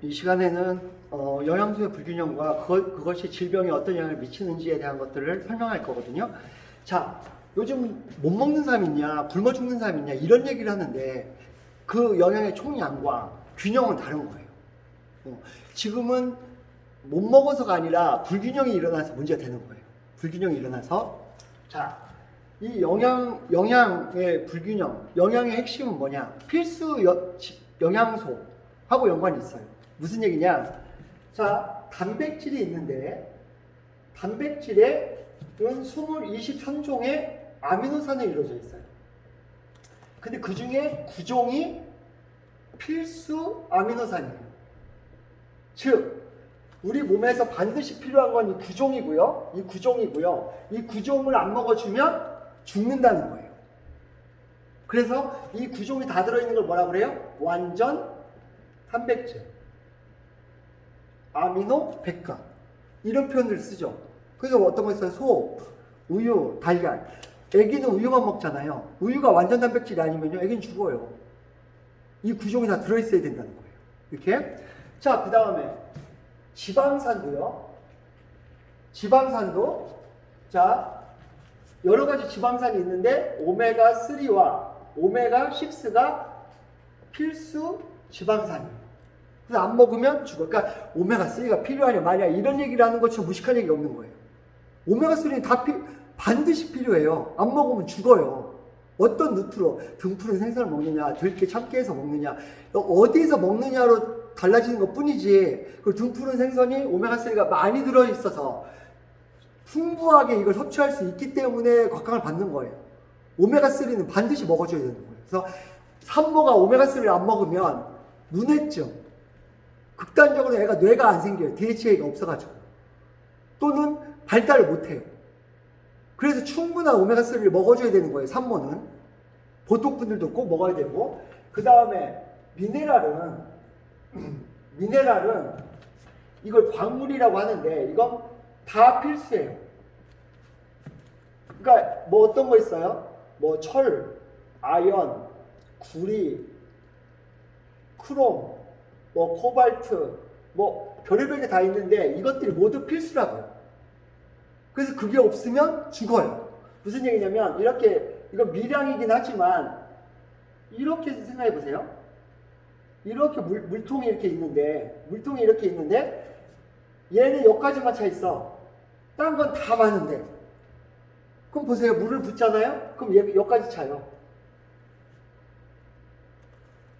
이 시간에는 영양소의 불균형과 그것이 질병에 어떤 영향을 미치는지에 대한 것들을 설명할 거거든요. 자, 요즘 못 먹는 사람 있냐, 굶어 죽는 사람 있냐, 이런 얘기를 하는데 그 영양의 총량과 균형은 다른 거예요. 지금은 못 먹어서가 아니라 불균형이 일어나서 문제가 되는 거예요. 불균형이 일어나서. 자, 이 영양의 불균형, 영양의 핵심은 뭐냐? 필수 영양소하고 연관이 있어요. 무슨 얘기냐? 자, 단백질이 있는데, 단백질에 23종의 아미노산이 이루어져 있어요. 근데 그 중에 9종이 필수 아미노산이에요. 즉, 우리 몸에서 반드시 필요한 건 이 9종이고요. 이 9종이고요. 이 9종을 안 먹어주면 죽는다는 거예요. 그래서 이 9종이 다 들어있는 걸 뭐라 그래요? 완전 단백질, 아미노, 백화, 이런 표현들을 쓰죠. 그래서 어떤 거 있어요? 소, 우유, 달걀. 애기는 우유만 먹잖아요. 우유가 완전 단백질이 아니면요, 애기는 죽어요. 이 9종이 다 들어있어야 된다는 거예요. 이렇게. 자, 그 다음에 지방산도요. 지방산도. 자, 여러 가지 지방산이 있는데 오메가3와 오메가6가 필수 지방산이에요. 그래서 안 먹으면 죽어. 그러니까 오메가3가 필요하냐 마냐 이런 얘기를 하는 것처럼 무식한 얘기 없는 거예요. 오메가3는 반드시 필요해요. 안 먹으면 죽어요. 어떤 누트로, 등푸른 생선을 먹느냐, 들깨 참깨에서 먹느냐, 어디에서 먹느냐로 달라지는 것 뿐이지, 그 등푸른 생선이 오메가3가 많이 들어있어서 풍부하게 이걸 섭취할 수 있기 때문에 각광을 받는 거예요. 오메가3는 반드시 먹어줘야 되는 거예요. 그래서 산모가 오메가3를 안 먹으면 눈해증, 극단적으로 애가 뇌가 안 생겨요. DHA가 없어가지고. 또는 발달을 못해요. 그래서 충분한 오메가3를 먹어줘야 되는 거예요. 산모는. 보통 분들도 꼭 먹어야 되고. 그 다음에 미네랄은 이걸 광물이라고 하는데 이건 다 필수예요. 그러니까 뭐 어떤 거 있어요? 뭐 철, 아연, 구리, 크롬, 뭐 코발트, 뭐 별의별 게 다 있는데 이것들이 모두 필수라고요. 그래서 그게 없으면 죽어요. 무슨 얘기냐면 이거 미량이긴 하지만 이렇게 생각해 보세요. 이렇게 물통이 이렇게 있는데 얘는 여기까지만 차 있어. 딴 건 다 많은데. 그럼 보세요. 물을 붓잖아요? 그럼 얘 여기까지 차요.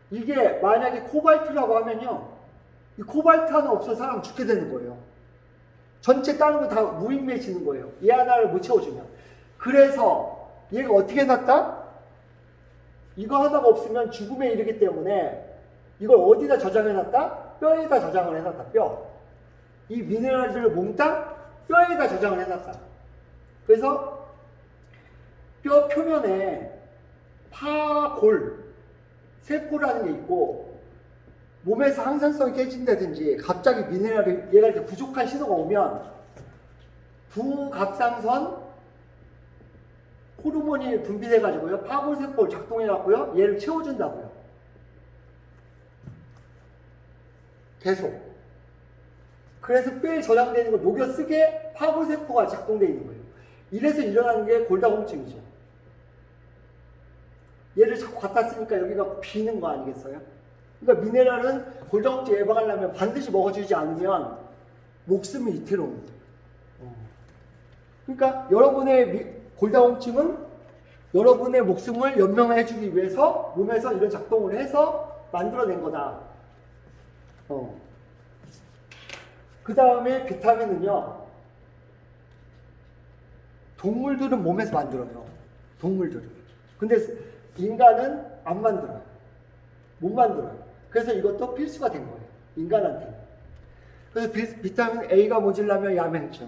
이게 만약에 코발트라고 하면요. 이 코발트 하나 없어서 사람 죽게 되는 거예요. 전체 다른 거 다 무의미해지는 거예요. 얘 하나를 못 채워주면. 그래서 얘가 어떻게 해놨다? 이거 하나가 없으면 죽음에 이르기 때문에 이걸 어디다 저장해놨다? 뼈에다 저장을 해놨다. 뼈. 이 미네랄들을 몽땅 뼈에다 저장을 해놨다. 그래서 뼈 표면에 파골, 세포라는 게 있고 몸에서 항산성이 깨진다든지 갑자기 미네랄이 얘가 이렇게 부족한 신호가 오면 부갑상선 호르몬이 분비돼가지고요. 파골세포를 작동해갖고요. 얘를 채워준다고요. 계속. 그래서 뼈에 저장되어 있는 걸 녹여 쓰게 파골세포가 작동되어 있는 거예요. 이래서 일어나는 게 골다공증이죠. 얘를 자꾸 갖다 쓰니까 여기가 비는 거 아니겠어요? 그러니까 미네랄은 골다공증 예방하려면 반드시 먹어주지 않으면 목숨이 위태로운 거예요. 그러니까 여러분의 골다공증은 여러분의 목숨을 연명해주기 위해서 몸에서 이런 작동을 해서 만들어낸 거다. 그 다음에 비타민은요, 동물들은 몸에서 만들어요. 동물들은. 근데 인간은 안 만들어요. 못 만들어요. 그래서 이것도 필수가 된 거예요. 인간한테. 그래서 비타민 A가 모자라면 야맹증.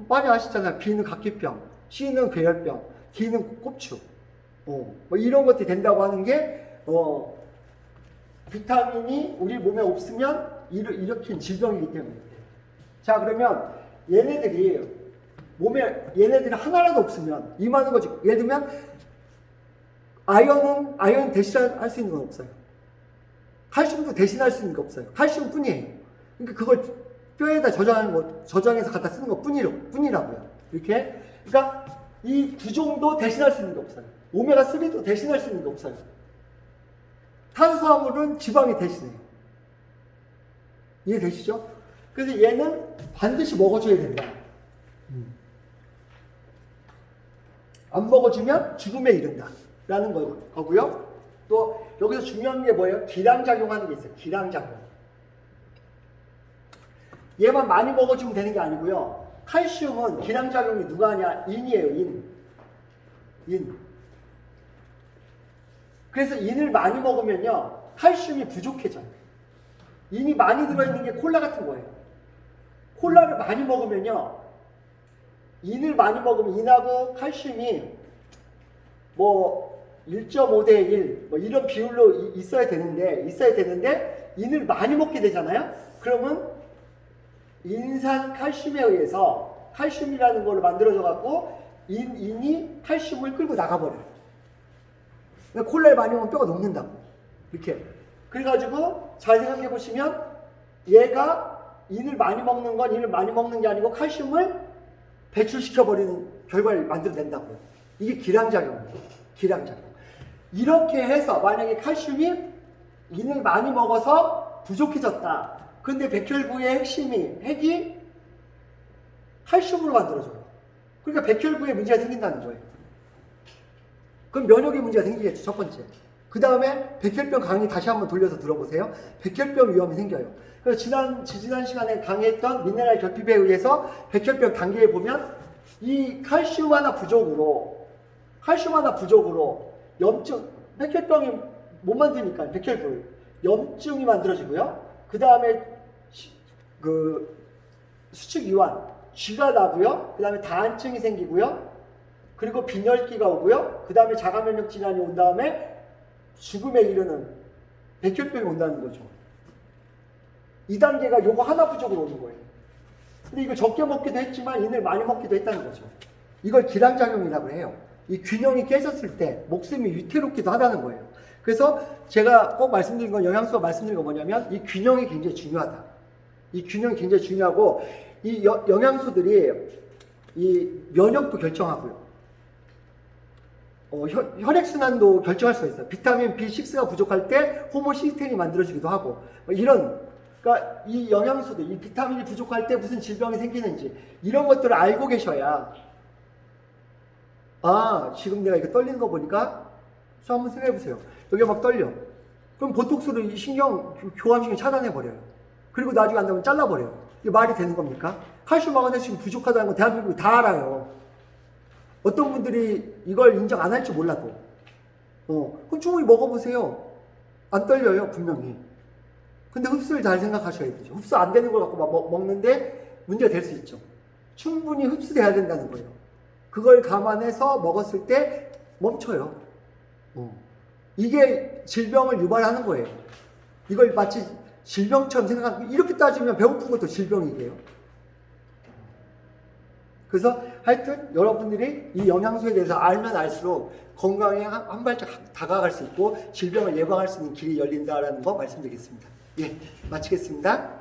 많이 아시잖아요. B는 각기병, C는 괴혈병, D는 꼽축. 뭐 이런 것들이 된다고 하는 게, 비타민이 우리 몸에 없으면 일으킨 질병이기 때문에. 자, 그러면 얘네들이 하나라도 없으면 이 많은 거지. 예를 들면 아연 대신할 수 있는 건 없어요. 칼슘도 대신할 수 있는 게 없어요. 칼슘뿐이에요. 그러니까 그걸 뼈에다 저장해서 갖다 쓰는 것 뿐이라고요. 이렇게. 그러니까 이 구종도 대신할 수 있는 게 없어요. 오메가3도 대신할 수 있는 게 없어요. 탄수화물은 지방이 대신해요. 이해되시죠? 그래서 얘는 반드시 먹어줘야 된다. 안 먹어주면 죽음에 이른다. 라는 거고요. 또 여기서 중요한 게 뭐예요? 기량작용하는 게 있어요. 기량작용. 얘만 많이 먹어주면 되는 게 아니고요. 칼슘은 기량작용이 누가 하냐? 인이에요. 인. 그래서 인을 많이 먹으면요. 칼슘이 부족해져요. 인이 많이 들어있는 게 콜라 같은 거예요. 콜라를 많이 먹으면요. 인을 많이 먹으면 인하고 칼슘이 뭐 1.5대 1 뭐 이런 비율로 있어야 되는데 인을 많이 먹게 되잖아요. 그러면 인산 칼슘에 의해서 칼슘이라는 걸로 만들어져 갖고 인이 칼슘을 끌고 나가버려요. 그러니까 콜라를 많이 먹으면 뼈가 녹는다고. 이렇게. 그래가지고 잘 생각해 보시면 얘가 인을 많이 먹는 건 인을 많이 먹는 게 아니고 칼슘을 배출시켜버리는 결과를 만들어낸다고요. 이게 기량작용이에요. 기량작용. 이렇게 해서 만약에 칼슘이 인을 많이 먹어서 부족해졌다. 근데 백혈구의 핵이 칼슘으로 만들어져요. 그러니까 백혈구에 문제가 생긴다는 거예요. 그럼 면역에 문제가 생기겠죠. 첫 번째. 그 다음에 백혈병 강의 다시 한번 돌려서 들어보세요. 백혈병 위험이 생겨요. 그래서 지난 시간에 강의했던 미네랄 결핍에 의해서 백혈병 단계에 보면 이 칼슘 하나 부족으로 염증, 백혈병이 못 만드니까 백혈구 염증이 만들어지고요. 그 다음에 수축이완, 쥐가 나고요. 그 다음에 다한증이 생기고요. 그리고 빈혈기가 오고요. 그 다음에 자가면역 질환이 온 다음에 죽음에 이르는 백혈병이 온다는 거죠. 2단계가 요거 하나 부족으로 오는 거예요. 근데 이거 적게 먹기도 했지만 인을 많이 먹기도 했다는 거죠. 이걸 기량작용이라고 해요. 이 균형이 깨졌을 때 목숨이 위태롭기도 하다는 거예요. 그래서 제가 꼭 말씀드린 건 영양소가 말씀드린 건 뭐냐면 이 균형이 굉장히 중요하다. 이 균형이 굉장히 중요하고 이 영양소들이 이 면역도 결정하고요. 혈액순환도 결정할 수가 있어요. 비타민 B6가 부족할 때 호모시스테인이 만들어지기도 하고 그러니까 이 영양소들, 이 비타민이 부족할 때 무슨 질병이 생기는지 이런 것들을 알고 계셔야 지금 내가 이렇게 떨리는 거 보니까 한번 생각해 보세요. 여기가 막 떨려. 그럼 보톡스로 이 교감신경 차단해버려요. 그리고 나중에 안 되면 잘라버려요. 이게 말이 되는 겁니까? 칼슘 마그네슘 부족하다는 거 대한민국이 다 알아요. 어떤 분들이 이걸 인정 안 할지 몰라도 그럼 충분히 먹어보세요. 안 떨려요, 분명히. 근데 흡수를 잘 생각하셔야 되죠. 흡수 안 되는 걸 갖고 막 먹는데 문제가 될 수 있죠. 충분히 흡수돼야 된다는 거예요. 그걸 감안해서 먹었을 때 멈춰요. 이게 질병을 유발하는 거예요. 이걸 마치 질병처럼 생각하고 이렇게 따지면 배고픈 것도 질병이에요. 그래서 하여튼 여러분들이 이 영양소에 대해서 알면 알수록 건강에 한 발짝 다가갈 수 있고 질병을 예방할 수 있는 길이 열린다라는 거 말씀드리겠습니다. 예, 마치겠습니다.